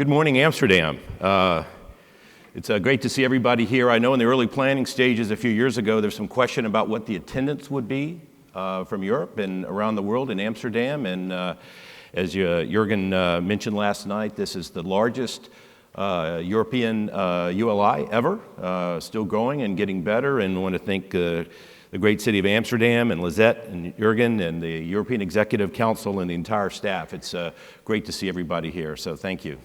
Good morning, Amsterdam. It's great to see everybody here. I know in the early planning stages a few years ago, there's some question about what the attendance would be from Europe and around the world in Amsterdam. And as Jürgen mentioned last night, this is the largest European ULI ever, still growing and getting better. And I want to thank the great city of Amsterdam and Lisette and Jürgen and the European Executive Council and the entire staff. It's great to see everybody here, so thank you.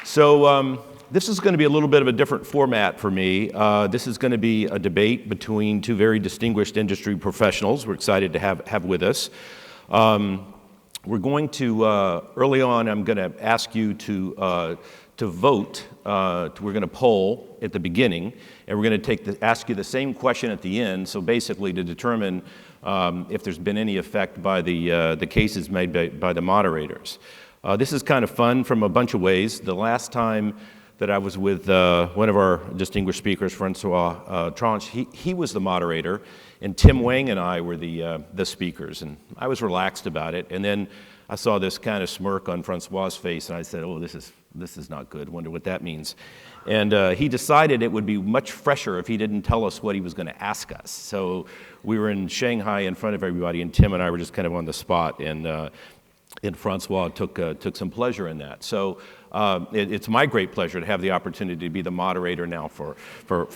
So this is going to be a little bit of a different format for me. This is going to be a debate between two very distinguished industry professionals we're excited to have with us. We're going to, early on, I'm going to ask you to vote. We're going to poll at the beginning, and we're going to ask you the same question at the end, so basically to determine if there's been any effect by the cases made by the moderators. This is kind of fun from a bunch of ways. The last time that I was with one of our distinguished speakers, Francois Tranche, he was the moderator, and Tim Wang and I were the speakers, and I was relaxed about it. And then I saw this kind of smirk on Francois's face, and I said, "Oh, this is not good. Wonder what that means." And he decided it would be much fresher if he didn't tell us what he was going to ask us. So we were in Shanghai in front of everybody, and Tim and I were just kind of on the spot, and Francois took some pleasure in that. So it's my great pleasure to have the opportunity to be the moderator now for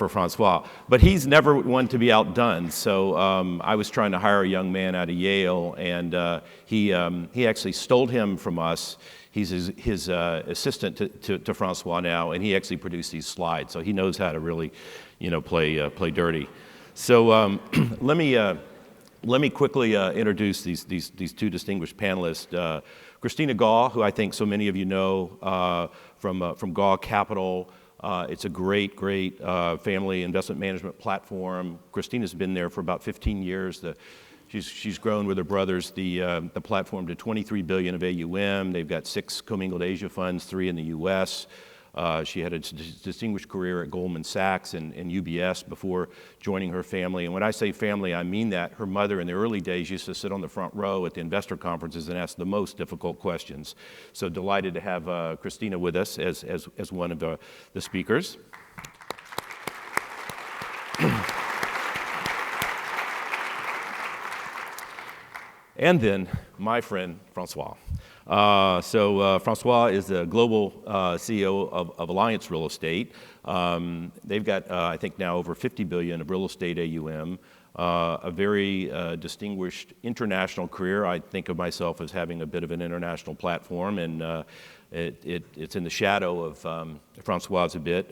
Francois. But he's never one to be outdone. So I was trying to hire a young man out of Yale, and he actually stole him from us. He's his assistant to Francois now, and he actually produced these slides. So he knows how to really, play dirty. So let me quickly introduce these two distinguished panelists. Christina Gaw, who I think so many of you know from Gaw Capital. It's a great family investment management platform. Christina's been there for about 15 years. She's grown with her brothers the platform to $23 billion of AUM. They've got 6 commingled Asia funds, 3 in the U.S. She had a distinguished career at Goldman Sachs and UBS before joining her family. And when I say family, I mean that. Her mother in the early days used to sit on the front row at the investor conferences and ask the most difficult questions. So delighted to have Christina with us as one of the speakers. And then my friend, Francois. Francois is the global CEO of Alliance Real Estate. They've got, I think now over $50 billion of real estate AUM, a very distinguished international career. I think of myself as having a bit of an international platform, and it's in the shadow of Francois a bit.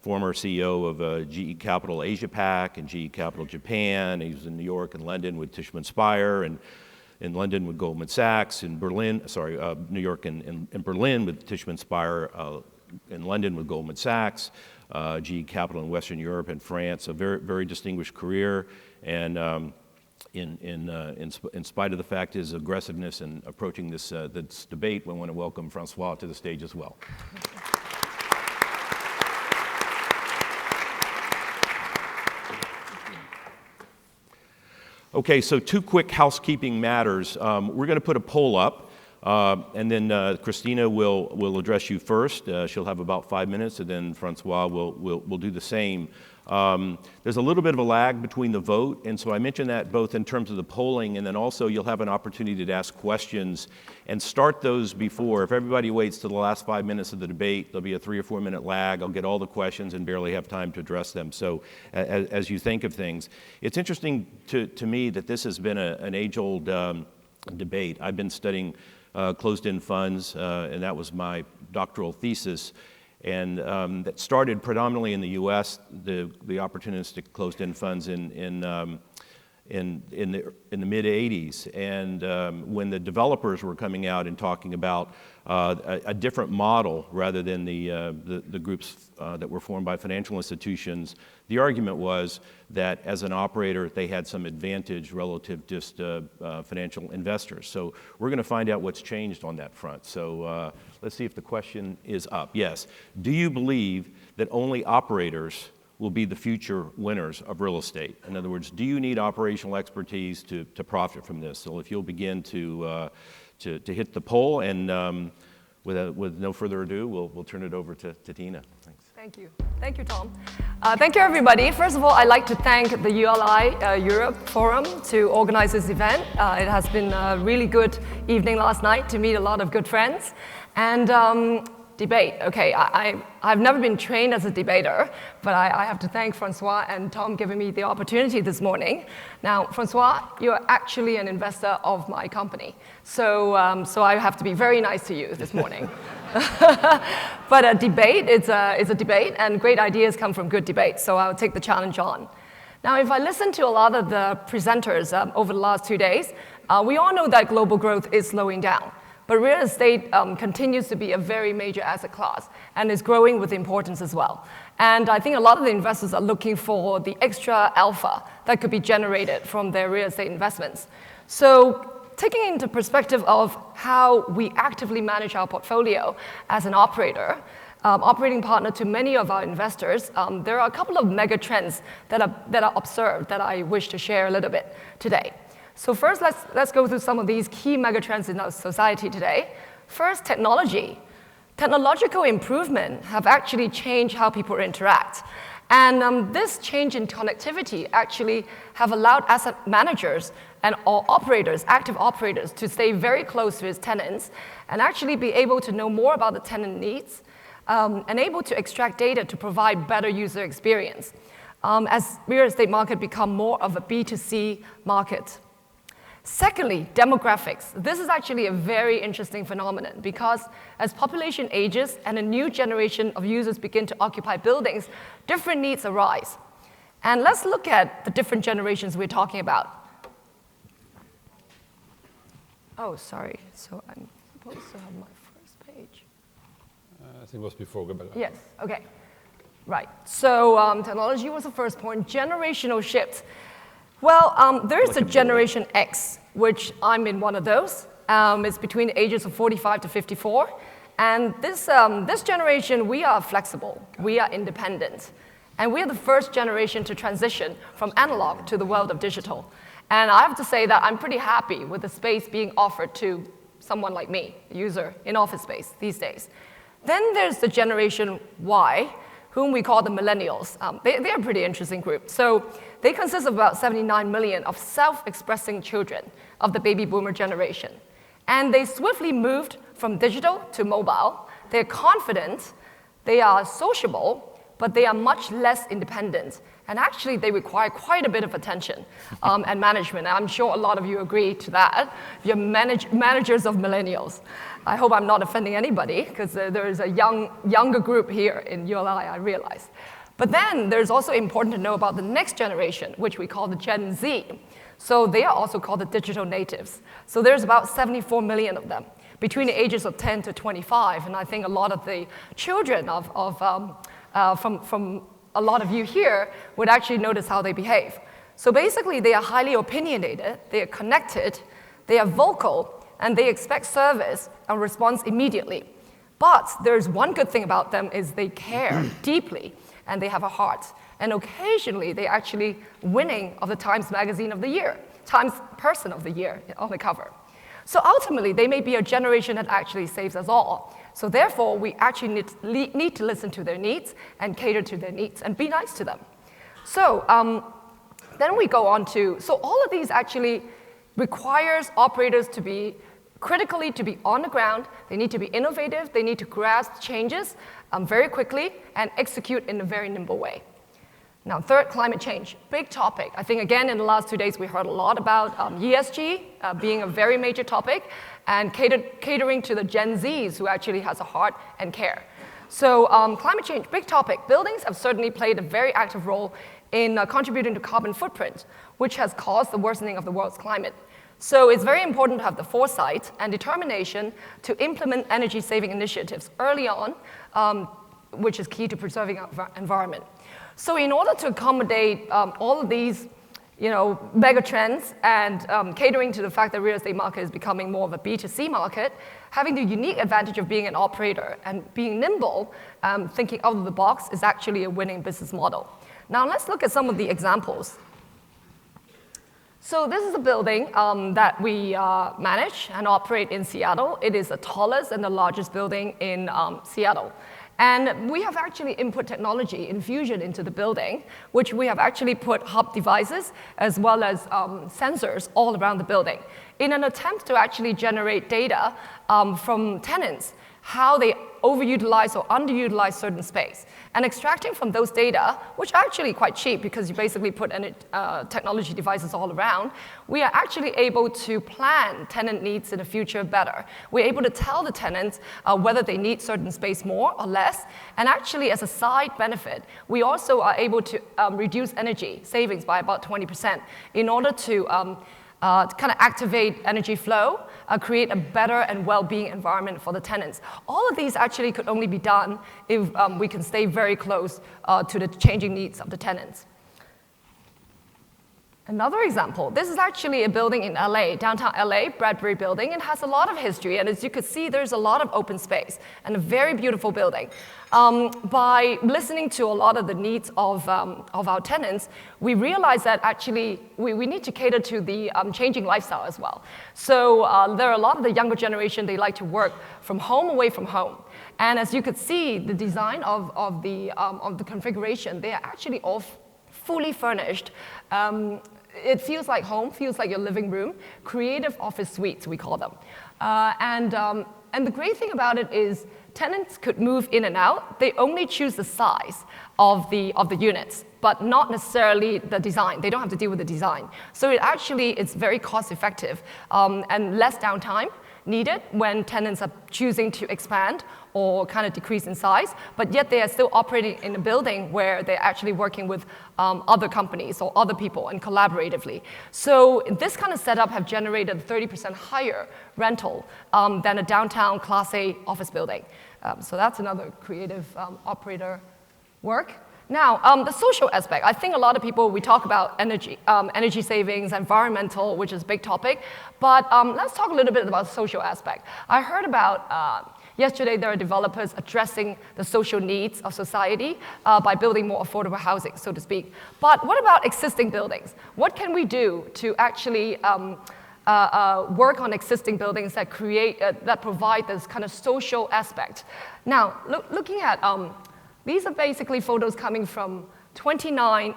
Former CEO of GE Capital Asia Pac and GE Capital Japan. He was in New York and London with Tishman Speyer, and in London with Goldman Sachs, in Berlin, New York and Berlin with Tishman Speyer, in London with Goldman Sachs, GE Capital in Western Europe and France. A very, very distinguished career, and in spite of the fact his aggressiveness in approaching this debate, we want to welcome Francois to the stage as well. Okay, so 2 quick housekeeping matters. We're going to put a poll up, and then Christina will address you first. She'll have about 5 minutes, and then Francois will do the same. There's a little bit of a lag between the vote, and so I mentioned that both in terms of the polling, and then also you'll have an opportunity to ask questions and start those before. If everybody waits to the last 5 minutes of the debate, there'll be a 3 or 4 minute lag. I'll get all the questions and barely have time to address them. So as you think of things, it's interesting to me that this has been an age-old debate. I've been studying closed-end funds, and that was my doctoral thesis. And that started predominantly in the U.S. The opportunistic closed-end funds in the mid '80s, and when the developers were coming out and talking about a different model rather than the groups that were formed by financial institutions, the argument was that as an operator they had some advantage relative just financial investors. So we're going to find out what's changed on that front. So let's see if the question is up. Yes. Do you believe that only operators will be the future winners of real estate. In other words, do you need operational expertise to profit from this? So if you'll begin to hit the poll, and with no further ado, we'll turn it over to Tina. Thanks. Thank you. Thank you, Tom. Thank you, everybody. First of all, I'd like to thank the ULI Europe Forum to organize this event. It has been a really good evening last night to meet a lot of good friends. And debate. Okay, I've never been trained as a debater, but I have to thank Francois and Tom giving me the opportunity this morning. Now, Francois, you're actually an investor of my company, so I have to be very nice to you this morning. But a debate is a debate, and great ideas come from good debate, so I'll take the challenge on. Now, if I listen to a lot of the presenters over the last 2 days, we all know that global growth is slowing down. But real estate continues to be a very major asset class and is growing with importance as well. And I think a lot of the investors are looking for the extra alpha that could be generated from their real estate investments. So taking into perspective of how we actively manage our portfolio as an operator, operating partner to many of our investors, there are a couple of mega trends that are observed that I wish to share a little bit today. So first, let's go through some of these key megatrends in our society today. First, technology. Technological improvement have actually changed how people interact. And this change in connectivity actually have allowed asset managers and all operators, active operators, to stay very close to its tenants and actually be able to know more about the tenant needs and able to extract data to provide better user experience as real estate market become more of a B2C market. Secondly, demographics. This is actually a very interesting phenomenon because as population ages and a new generation of users begin to occupy buildings, different needs arise. And let's look at the different generations we're talking about. Oh, sorry. So I'm supposed to have my first page. I think it was before. Go back. Yes, okay. Right. So technology was the first point. Generational shifts. Well, there is a Generation X, which I'm in one of those. It's between the ages of 45 to 54. And this generation, we are flexible. We are independent. And we are the first generation to transition from analog to the world of digital. And I have to say that I'm pretty happy with the space being offered to someone like me, a user in office space these days. Then there's the Generation Y, whom we call the millennials. They're a pretty interesting group. So they consist of about 79 million of self-expressing children of the baby boomer generation. And they swiftly moved from digital to mobile. They're confident, they are sociable, but they are much less independent. And actually, they require quite a bit of attention and management. And I'm sure a lot of you agree to that. You're managers of millennials. I hope I'm not offending anybody, because there is a younger group here in ULI, I realize. But then there's also important to know about the next generation, which we call the Gen Z. So they are also called the digital natives. So there's about 74 million of them between the ages of 10 to 25. And I think a lot of the children from a lot of you here would actually notice how they behave. So basically, they are highly opinionated, they are connected, they are vocal, and they expect service and response immediately. But there's one good thing about them is they care deeply, and they have a heart. And occasionally, they're actually winning of the Times Magazine of the Year, Times Person of the Year on the cover. So ultimately, they may be a generation that actually saves us all. So therefore, we actually need to listen to their needs and cater to their needs and be nice to them. So then we go on to, so all of these actually requires operators to be critically to be on the ground. They need to be innovative. They need to grasp changes very quickly and execute in a very nimble way. Now, third, climate change, big topic. I think, again, in the last 2 days, we heard a lot about ESG being a very major topic and catering to the Gen Zs who actually has a heart and care. So climate change, big topic. Buildings have certainly played a very active role in contributing to carbon footprint, which has caused the worsening of the world's climate. So it's very important to have the foresight and determination to implement energy-saving initiatives early on, which is key to preserving our environment. So in order to accommodate all of these mega trends and catering to the fact that real estate market is becoming more of a B2C market, having the unique advantage of being an operator and being nimble, thinking out of the box is actually a winning business model. Now let's look at some of the examples. So this is a building that we manage and operate in Seattle. It is the tallest and the largest building in Seattle. And we have actually input technology infusion into the building, which we have actually put hub devices as well as sensors all around the building in an attempt to actually generate data from tenants, how they overutilize or underutilize certain space. And extracting from those data, which are actually quite cheap because you basically put technology devices all around, we are actually able to plan tenant needs in the future better. We're able to tell the tenants whether they need certain space more or less. And actually, as a side benefit, we also are able to reduce energy savings by about 20% in order to kind of activate energy flow, create a better and well-being environment for the tenants. All of these actually could only be done if we can stay very close to the changing needs of the tenants. Another example, this is actually a building in LA, downtown LA, Bradbury Building. It has a lot of history, and as you can see, there's a lot of open space and a very beautiful building. By listening to a lot of the needs of our tenants, we realized that actually we need to cater to the changing lifestyle as well. So there are a lot of the younger generation, they like to work from home, away from home. And as you could see, the design of the configuration, they are actually all fully furnished. It feels like home, feels like your living room. Creative office suites, we call them. And the great thing about it is tenants could move in and out. They only choose the size of the units, but not necessarily the design. They don't have to deal with the design. So it's very cost effective and less downtime needed when tenants are choosing to expand or kind of decrease in size, but yet they are still operating in a building where they're actually working with other companies or other people and collaboratively. So this kind of setup have generated 30% higher rental than a downtown Class A office building. So that's another creative operator work. Now, the social aspect. I think a lot of people, we talk about energy savings, environmental, which is a big topic, but let's talk a little bit about the social aspect. I heard about yesterday there are developers addressing the social needs of society by building more affordable housing, so to speak. But what about existing buildings? What can we do to actually work on existing buildings that that provide this kind of social aspect? Now, looking at these are basically photos coming from 29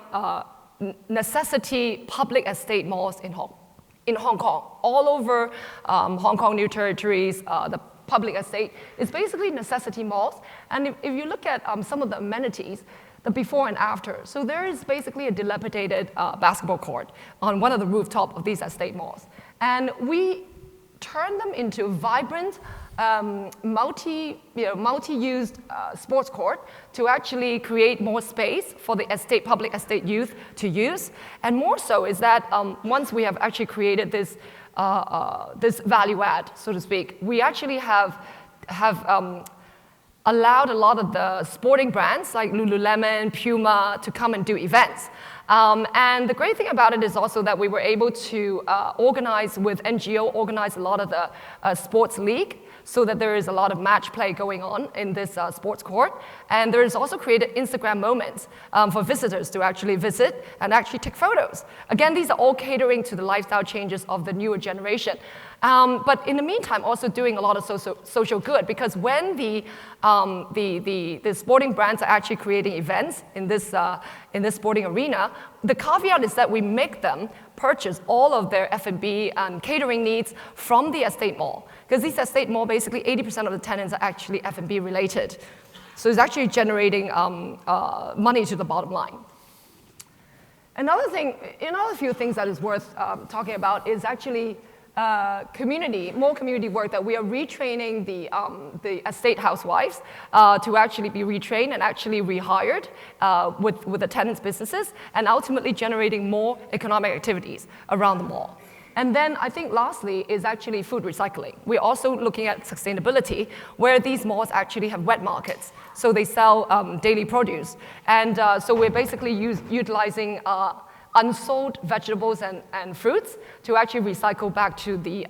necessity public estate malls in Hong Kong. All over Hong Kong New Territories, the public estate is basically necessity malls. And if you look at some of the amenities, the before and after, so there is basically a dilapidated basketball court on one of the rooftop of these estate malls. And we turn them into vibrant, multi-used sports court to actually create more space for the public estate youth to use. And more so is that once we have actually created this value add, so to speak, we actually have allowed a lot of the sporting brands like Lululemon, Puma to come and do events. And the great thing about it is also that we were able to organize with NGO, organize a lot of the sports league, so that there is a lot of match play going on in this sports court. And there is also created Instagram moments for visitors to actually visit and actually take photos. Again, these are all catering to the lifestyle changes of the newer generation. But in the meantime, also doing a lot of social good, because when the sporting brands are actually creating events in this sporting arena, the caveat is that we make them purchase all of their F&B and catering needs from the estate mall. Because this estate mall, basically 80% of the tenants are actually F&B related. So it's actually generating money to the bottom line. Another few things that is worth talking about is actually more community work, that we are retraining the estate housewives to actually be retrained and actually rehired with the tenants' businesses, and ultimately generating more economic activities around the mall. And then I think lastly is actually food recycling. We're also looking at sustainability, where these malls actually have wet markets. So they sell daily produce. And so we're basically utilizing unsold vegetables and fruits to actually recycle back to the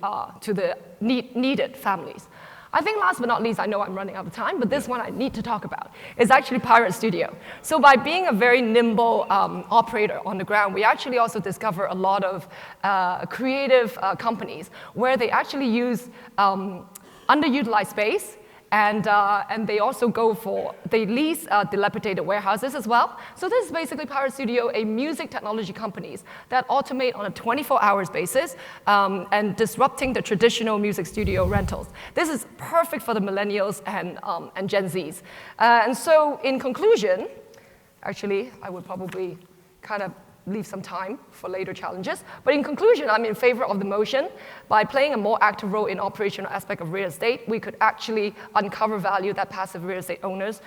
needed families. I think last but not least, I know I'm running out of time, but this one I need to talk about, is actually Pirate Studio. So by being a very nimble operator on the ground, we actually also discover a lot of creative companies where they actually use underutilized space, and they also they lease dilapidated warehouses as well. So this is basically Pirate Studio, a music technology companies that automate on a 24 hours basis and disrupting the traditional music studio rentals. This is perfect for the millennials and Gen Zs. And so in conclusion, actually, I would probably kind of leave some time for later challenges. But in conclusion, I'm in favor of the motion. By playing a more active role in operational aspect of real estate, we could actually uncover value that passive real estate owners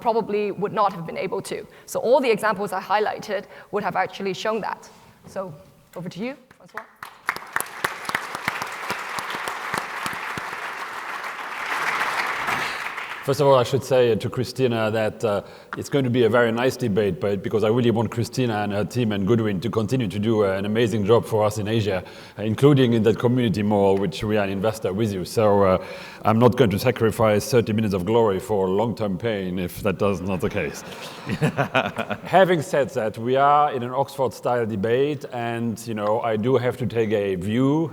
probably would not have been able to. So all the examples I highlighted would have actually shown that. So over to you, Francois. First of all, I should say to Christina that it's going to be a very nice debate, but because I really want Christina and her team and Goodwin to continue to do an amazing job for us in Asia, including in that community mall, which we are an investor with you. So I'm not going to sacrifice 30 minutes of glory for long-term pain if that is not the case. Having said that, we are in an Oxford-style debate, and I do have to take a view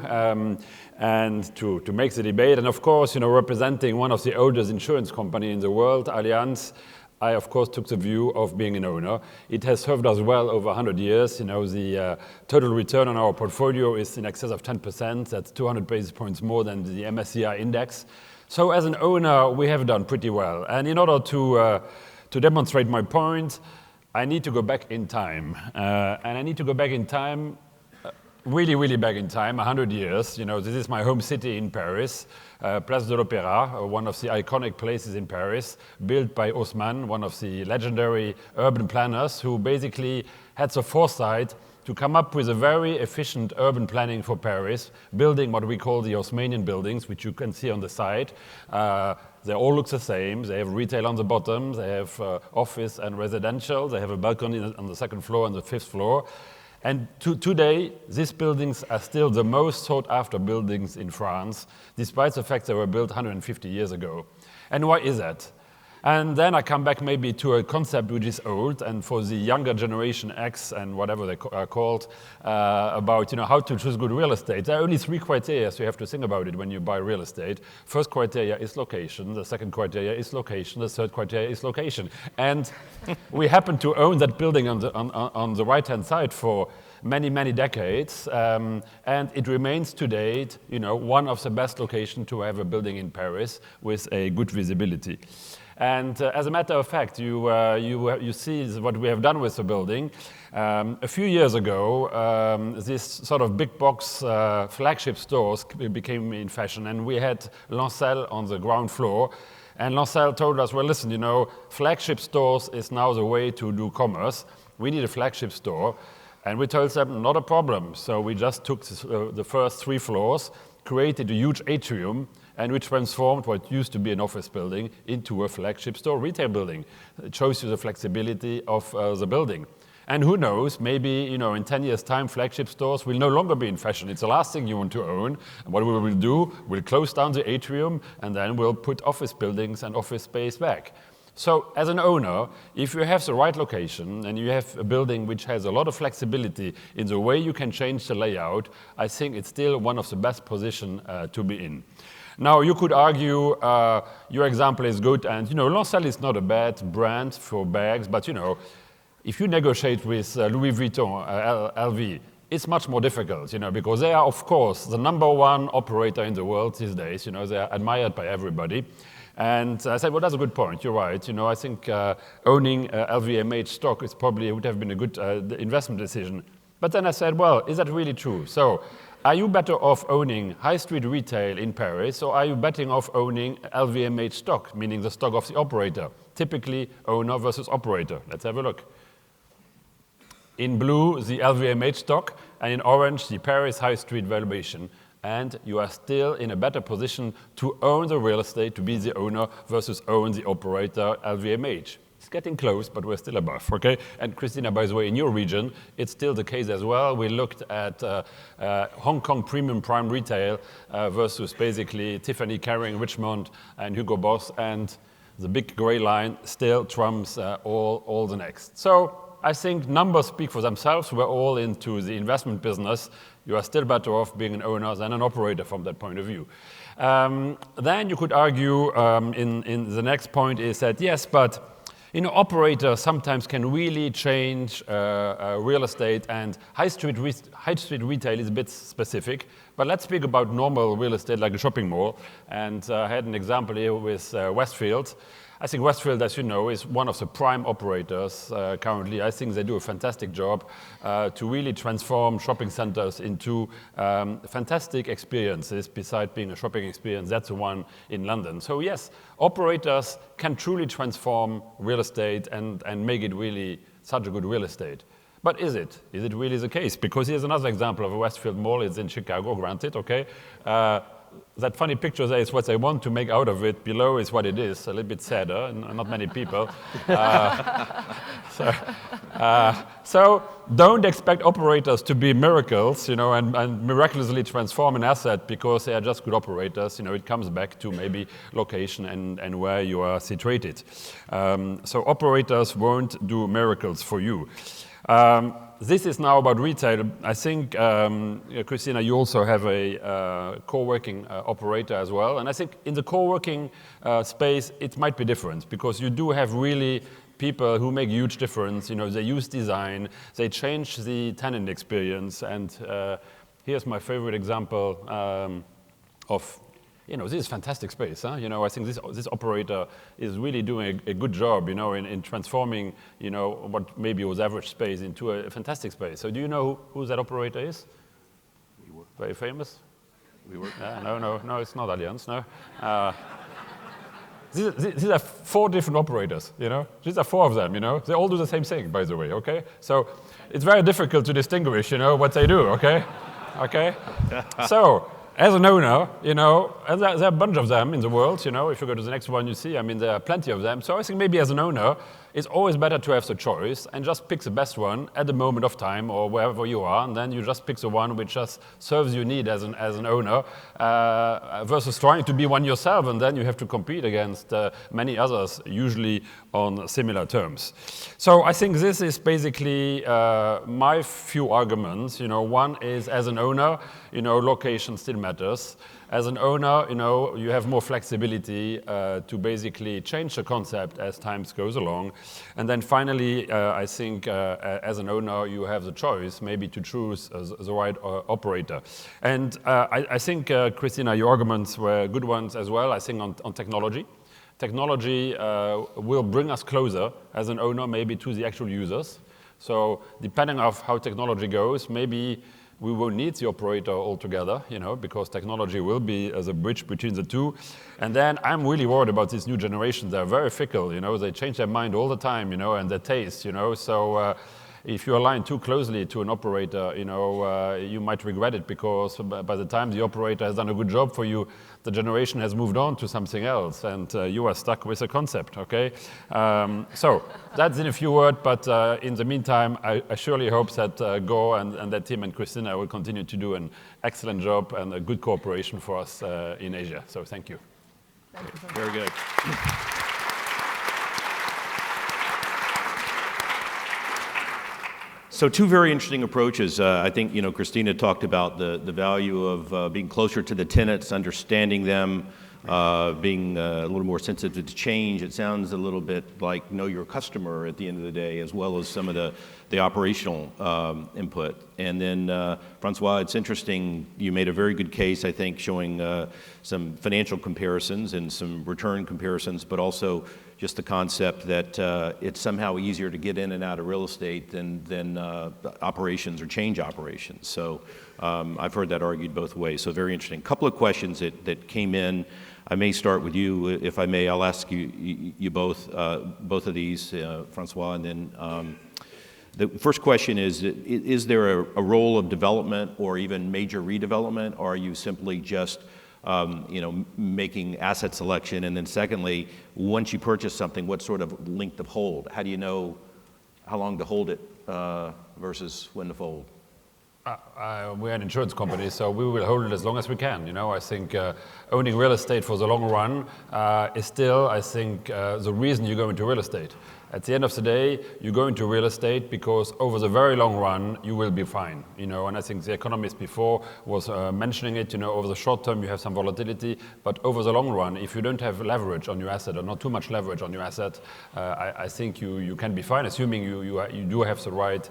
and to make the debate. And of course, representing one of the oldest insurance companies in the world, Allianz, I of course took the view of being an owner. It has served us well over 100 years. The total return on our portfolio is in excess of 10%. That's 200 basis points more than the MSCI index. So as an owner, we have done pretty well. And in order to demonstrate my point, I need to go back in time. And I need to go back in time really, really back in time, 100 years. This is my home city in Paris, Place de l'Opéra, one of the iconic places in Paris, built by Haussmann, one of the legendary urban planners who basically had the foresight to come up with a very efficient urban planning for Paris, building what we call the Haussmannian buildings, which you can see on the side. They all look the same. They have retail on the bottom, they have office and residential, they have a balcony on the second floor and the fifth floor. And today, these buildings are still the most sought-after buildings in France, despite the fact they were built 150 years ago. And why is that? And then I come back maybe to a concept which is old, and for the younger generation X and whatever they are called, about how to choose good real estate. There are only 3 criteria, so you have to think about it when you buy real estate. First criteria is location, the second criteria is location, the third criteria is location. And we happen to own that building on the right-hand side for many, many decades, and it remains to date, one of the best locations to have a building in Paris with a good visibility. And as a matter of fact, you see what we have done with the building. A few years ago, this sort of big box flagship stores became in fashion, and we had Lancel on the ground floor. And Lancel told us, well, listen, flagship stores is now the way to do commerce. We need a flagship store. And we told them, not a problem. So we just took the first 3 floors, created a huge atrium, and we transformed what used to be an office building into a flagship store retail building. It shows you the flexibility of the building. And who knows, maybe in 10 years' time, flagship stores will no longer be in fashion. It's the last thing you want to own. And what we will do, we'll close down the atrium, and then we'll put office buildings and office space back. So as an owner, if you have the right location and you have a building which has a lot of flexibility in the way you can change the layout, I think it's still one of the best positions to be in. Now, you could argue your example is good, and Lancel is not a bad brand for bags, but if you negotiate with Louis Vuitton, LV, it's much more difficult, because they are, of course, the number 1 operator in the world these days. They are admired by everybody. And I said, well, that's a good point. You're right. I think owning LVMH stock would have been a good investment decision. But then I said, well, is that really true? So are you better off owning high street retail in Paris, or are you better off owning LVMH stock, meaning the stock of the operator? Typically, owner versus operator. Let's have a look. In blue, the LVMH stock, and in orange, the Paris high street valuation. And you are still in a better position to own the real estate, to be the owner, versus own the operator, LVMH. It's getting close, but we're still above, okay? And Christina, by the way, in your region, it's still the case as well. We looked at Hong Kong premium prime retail versus basically Tiffany, Kering, Richmond, and Hugo Boss, and the big gray line still trumps all the next. So I think numbers speak for themselves. We're all into the investment business. You are still better off being an owner than an operator from that point of view. Then you could argue in the next point is that, yes, but operators sometimes can really change real estate, and high street retail is a bit specific. But let's speak about normal real estate like a shopping mall. And I had an example here with Westfield. I think Westfield, as you know, is one of the prime operators currently. I think they do a fantastic job to really transform shopping centers into fantastic experiences. Besides being a shopping experience, that's the one in London. So yes, operators can truly transform real estate and make it really such a good real estate. But is it? Is it really the case? Because here's another example of a Westfield mall. It's in Chicago, granted, okay? That funny picture there is what they want to make out of it. Below is what it is, a little bit sadder, and not many people. So don't expect operators to be miracles, and miraculously transform an asset because they are just good operators. It comes back to maybe location and where you are situated. So operators won't do miracles for you. This is now about retail. I think, Christina, you also have a co-working operator as well. And I think in the co-working space, it might be different because you do have really people who make huge difference. They use design, they change the tenant experience. And here's my favorite example of this is fantastic space. Huh? I think this operator is really doing a good job, in transforming, what maybe was average space into a fantastic space. So do you know who that operator is? WeWork. Very famous? WeWork. No, it's not Allianz, no. These are 4 different operators, These are 4 of them, They all do the same thing, by the way, okay? So it's very difficult to distinguish, what they do, okay? Okay? So, as an owner, and there are a bunch of them in the world, if you go to the next one you see, there are plenty of them. So I think maybe as an owner, it's always better to have the choice and just pick the best one at the moment of time or wherever you are, and then you just pick the one which just serves your need as an owner versus trying to be one yourself, and then you have to compete against many others, usually on similar terms. So I think this is basically my few arguments. One is as an owner, location still matters. As an owner, you have more flexibility to basically change the concept as time goes along. And then finally, I think as an owner, you have the choice maybe to choose the right operator. And I think, Christina, your arguments were good ones as well, I think, on technology. Technology will bring us closer as an owner maybe to the actual users. So depending on how technology goes, maybe we won't need the operator altogether, because technology will be as a bridge between the two. And then I'm really worried about this new generation. They're very fickle, they change their mind all the time, and their taste, So if you align too closely to an operator, you might regret it because by the time the operator has done a good job for you, the generation has moved on to something else, and you are stuck with a concept, okay? So that's in a few words, but in the meantime, I surely hope that Go and that team and Christina will continue to do an excellent job and a good cooperation for us in Asia. So thank you. Thank you. Very good. So 2 very interesting approaches. I think, Christina talked about the value of being closer to the tenants, understanding them, being a little more sensitive to change. It sounds a little bit like know your customer at the end of the day, as well as some of the operational input. And then, Francois, it's interesting, you made a very good case, I think, showing some financial comparisons and some return comparisons, but also just the concept that it's somehow easier to get in and out of real estate than operations or change operations. So I've heard that argued both ways, so very interesting. A couple of questions that came in. I may start with you, if I may. I'll ask you both of these, Francois, and then the first question is there a role of development or even major redevelopment, or are you simply just making asset selection? And then secondly, once you purchase something, what sort of length of hold? How do you know how long to hold it versus when to fold? We're an insurance company, so we will hold it as long as we can. I think owning real estate for the long run is still, I think, the reason you go into real estate. At the end of the day, you go into real estate because over the very long run, you will be fine. And I think the economist before was mentioning it, over the short term, you have some volatility, but over the long run, if you don't have leverage on your asset or not too much leverage on your asset, I think you can be fine, assuming you do have the right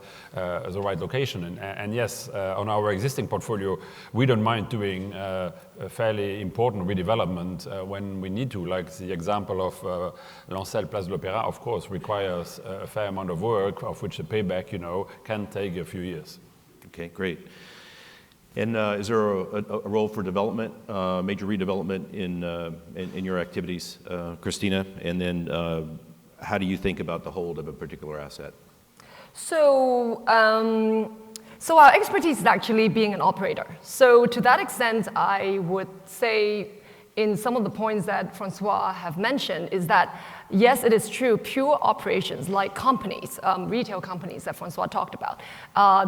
location. And yes, on our existing portfolio, we don't mind doing a fairly important redevelopment when we need to, like the example of Lancel Place de l'Opéra, of course, requires a fair amount of work, of which the payback, can take a few years. Okay, great. And is there a role for development, major redevelopment in your activities, Christina? And then how do you think about the hold of a particular asset? So our expertise is actually being an operator. So to that extent, I would say in some of the points that Francois have mentioned is that, yes, it is true, pure operations like companies, retail companies that Francois talked about,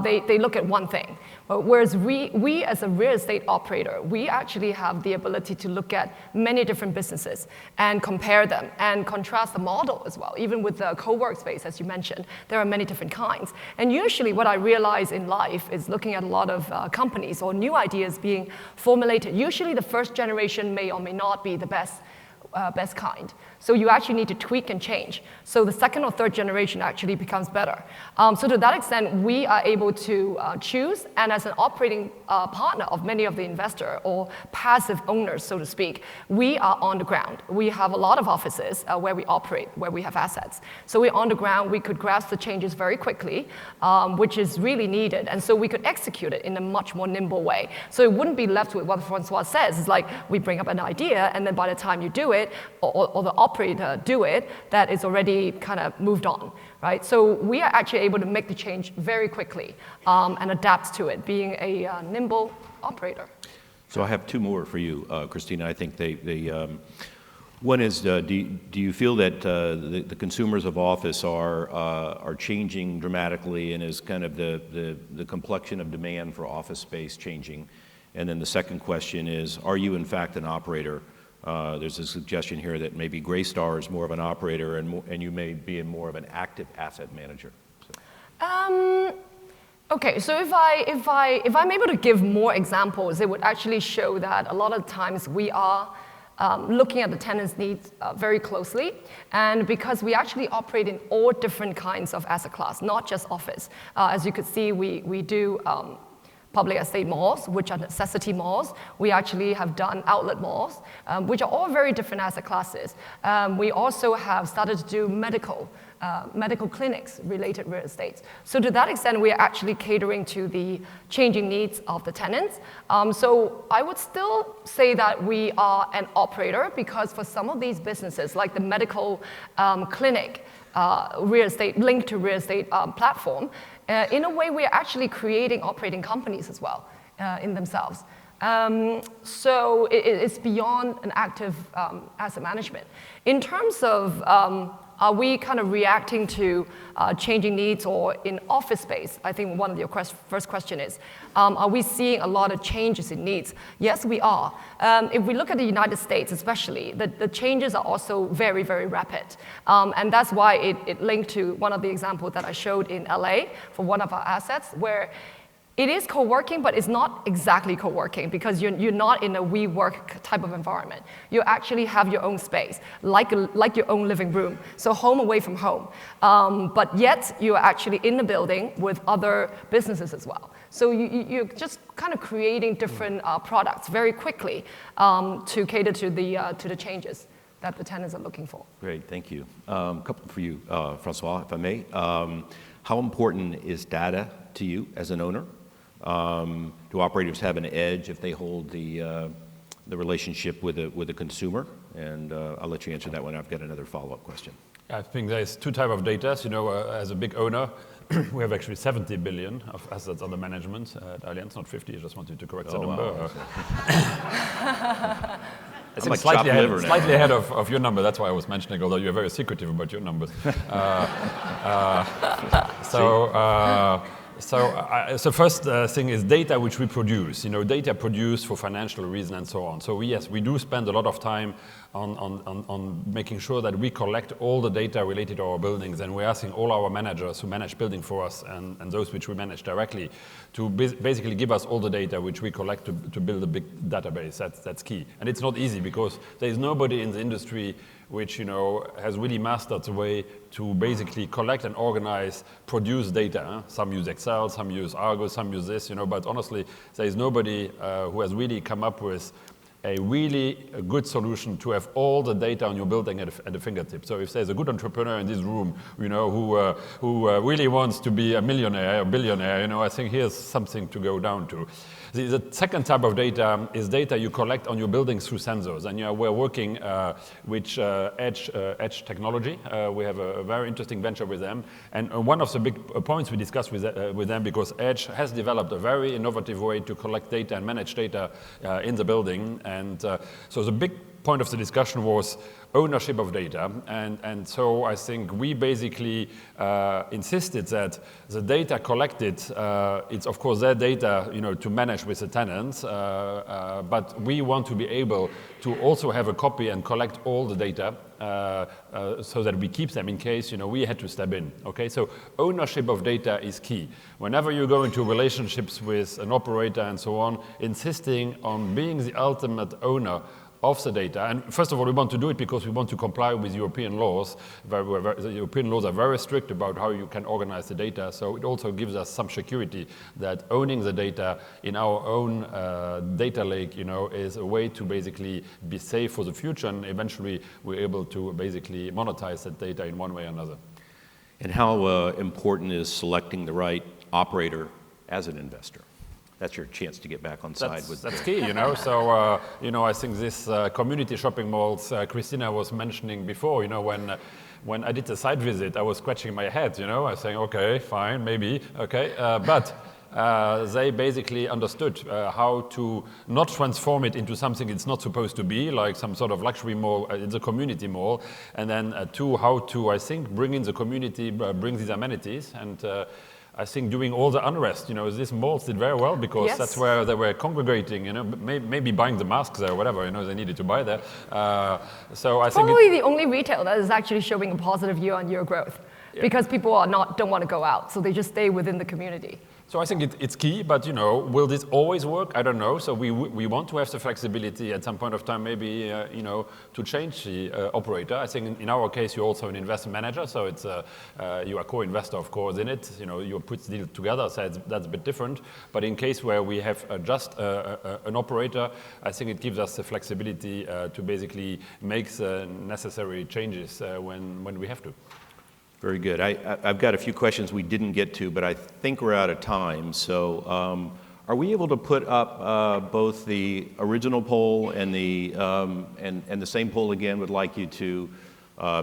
they look at one thing. But whereas we as a real estate operator, we actually have the ability to look at many different businesses and compare them and contrast the model as well. Even with the co-work space, as you mentioned, there are many different kinds. And usually what I realize in life is looking at a lot of companies or new ideas being formulated. Usually the first generation may or may not be the best kind. So you actually need to tweak and change. So the second or third generation actually becomes better. So to that extent, we are able to choose, and as an operating partner of many of the investor or passive owners, so to speak, we are on the ground. We have a lot of offices where we operate, where we have assets. So we're on the ground, we could grasp the changes very quickly, which is really needed. And so we could execute it in a much more nimble way. So it wouldn't be left with what Francois says. It's like we bring up an idea, and then by the time you do it, or the operator do it, that is already kind of moved on, right? So we are actually able to make the change very quickly and adapt to it, being a nimble operator. So I have two more for you, Christina. I think one is, do you feel that the consumers of office are changing dramatically, and is kind of the complexion of demand for office space changing? And then the second question is, are you in fact an operator? There's a suggestion here that maybe Greystar is more of an operator and you may be more of an active asset manager. So. Okay, so if I'm able to give more examples, it would actually show that a lot of times we are looking at the tenants' needs very closely, and because we actually operate in all different kinds of asset class, not just office. As you could see, we do public estate malls, which are necessity malls. We actually have done outlet malls, which are all very different asset classes. We also have started to do medical clinics related real estate. So to that extent, we are actually catering to the changing needs of the tenants. So I would still say that we are an operator, because for some of these businesses, like the medical clinic, real estate, linked to real estate platform, in a way, we are actually creating operating companies as well in themselves. So it's beyond an active asset management. In terms of are we kind of reacting to changing needs or in office space? I think one of your first question is, are we seeing a lot of changes in needs? Yes, we are. If we look at the United States especially, the changes are also very, very rapid. And that's why it linked to one of the examples that I showed in LA for one of our assets, where it is co-working, but it's not exactly co-working, because you're not in a WeWork type of environment. You actually have your own space, like your own living room, so home away from home. But yet, you're actually in the building with other businesses as well. So you're just kind of creating different products very quickly to cater to the changes that the tenants are looking for. Great, thank you. A couple for you, Francois, if I may. How important is data to you as an owner? Do operators have an edge if they hold the relationship with the consumer? And I'll let you answer that one. I've got another follow-up question. I think there's two types of data. As a big owner, we have actually 70 billion of assets under management at Allianz, not 50. I just wanted to correct the number. Wow. I think slightly ahead of your number. That's why I was mentioning, although you're very secretive about your numbers. So first thing is data which we produce, data produced for financial reasons and so on. So yes, we do spend a lot of time on making sure that we collect all the data related to our buildings, and we're asking all our managers who manage building for us and those which we manage directly to basically give us all the data which we collect to build a big database. That's key. And it's not easy because there is nobody in the industry which has really mastered the way to basically collect and organize, produce data. Some use Excel, some use Argo, some use this, but honestly, there is nobody who has really come up with a really good solution to have all the data on your building at the fingertip. So if there's a good entrepreneur in this room, who really wants to be a millionaire or billionaire, I think here's something to go down to. The second type of data is data you collect on your buildings through sensors. And we're working with Edge technology. We have a very interesting venture with them. And one of the big points we discussed with them, because Edge has developed a very innovative way to collect data and manage data in the building. And so the big point of the discussion was ownership of data, and so I think we basically insisted that the data collected, it's of course their data, to manage with the tenants, but we want to be able to also have a copy and collect all the data so that we keep them in case we had to step in. Okay, so ownership of data is key. Whenever you go into relationships with an operator and so on, insisting on being the ultimate owner of the data. And first of all, we want to do it because we want to comply with European laws. The European laws are very strict about how you can organize the data, so it also gives us some security that owning the data in our own data lake, is a way to basically be safe for the future, and eventually we're able to basically monetize that data in one way or another. And how important is selecting the right operator as an investor? That's your chance to get back on side with. That's key, So, I think this community shopping malls Christina was mentioning before, when I did the site visit, I was scratching my head, I was saying, okay, fine, maybe, okay, but they basically understood how to not transform it into something it's not supposed to be, like some sort of luxury mall. It's a community mall, and then two, how to, I think, bring in the community, bring these amenities, and I think doing all the unrest, these malls did very well because yes. That's where they were congregating, maybe buying the masks there or whatever, they needed to buy there. So I think probably the only retail that is actually showing a positive year-on-year growth, because people don't want to go out, so they just stay within the community. So I think it's key, but will this always work? I don't know. So we want to have the flexibility at some point of time, maybe to change the operator. I think in our case, you're also an investment manager, so it's you are co-investor, of course, in it. You put the deal together, so that's a bit different. But in case where we have just an operator, I think it gives us the flexibility to basically make the necessary changes when we have to. Very good. I've got a few questions we didn't get to, but I think we're out of time. So are we able to put up both the original poll and the same poll again? Would like you to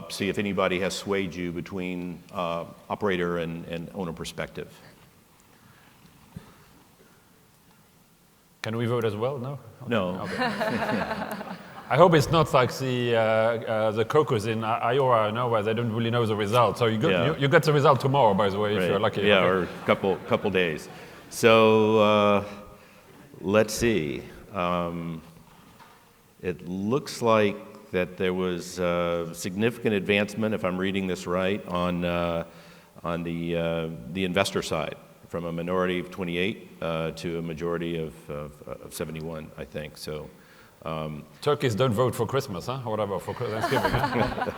see if anybody has swayed you between operator and owner perspective. Can we vote as well? No? No. Okay. I hope it's not like the caucus in Iowa, where they don't really know the result. So you get the result tomorrow, by the way, if you're lucky. Yeah, okay. Or a couple days. So let's see. It looks like that there was significant advancement, if I'm reading this right, on the investor side, from a minority of 28 to a majority of 71, I think. So. Turkeys don't vote for Christmas, huh? Or whatever, for Thanksgiving. Huh?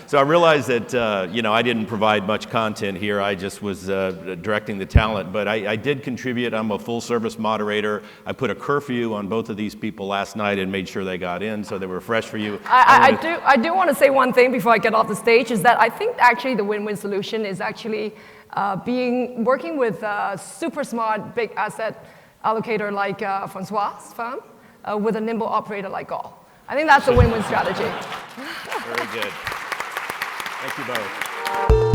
So I realized that, I didn't provide much content here. I just was directing the talent, but I did contribute. I'm a full-service moderator. I put a curfew on both of these people last night and made sure they got in, so they were fresh for you. I do want to say one thing before I get off the stage, is that I think actually the win-win solution is actually working with a super smart, big asset allocator like Francois' firm, with a nimble operator like Gall. I think that's a win-win strategy. Very good. Thank you both.